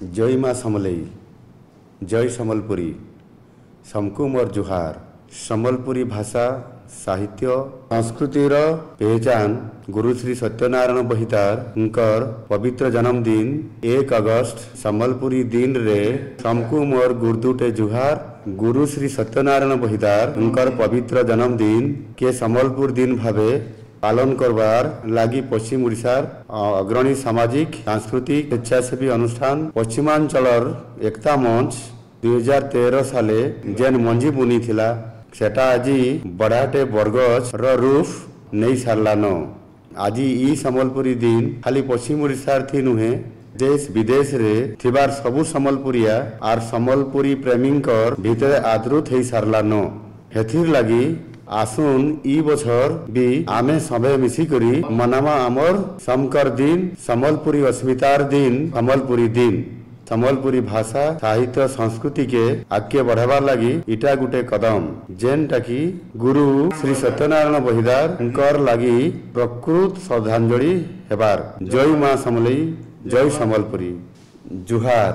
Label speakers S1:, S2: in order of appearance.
S1: जय माँ समलई, जय सम्बलपुरी। समकु मोर जुहार। सम्बलपुरी भाषा साहित्य संस्कृतिर पहचान गुरु श्री सत्यनारायण बहिदार पवित्र जन्मदिन 1 अगस्त सम्बलपुरी दिन रे समकु मोर गुरदुटे जुहार। गुरु श्री सत्यनारायण बहिदार पवित्र जन्मदिन के सम्बलपुर दिन भावे पालन करवार लागी पश्चिम उड़ीसार अग्रणी सामाजिक सांस्कृतिक स्वेच्छासेवी अनुष्ठान पश्चिमांचलर एकता मंच 2013 साले जेन मंजी बुनी थिला सेटा आजी बड़ाटे बरगछ रूफ नहीं सारलान। आज ई सम्बलपुरी दिन खाली पश्चिम उड़ीसार थी नुहे देश विदेश रे थिबार सबु सम्बलपुरिया आर सम्बलपुरी प्रेमींकर भितरे आदृत हो सारलान। हेथिर लगी आसुन ई बछर भी आमे सबे मिसिकरी मनामा आमर समकर दिन सम्बलपुरी अस्मितार दिन सम्बलपुरी दिन। सम्बलपुरी भाषा साहित्य संस्कृति के आगे बढ़ावार लगी इटा गुटे कदम जेनटा की गुरु श्री सत्यनारायण बहिदार लगी प्रकृत श्रद्धांजलि हेबार। जय माँ समलई, जय सम्बलपुरी। जुहार।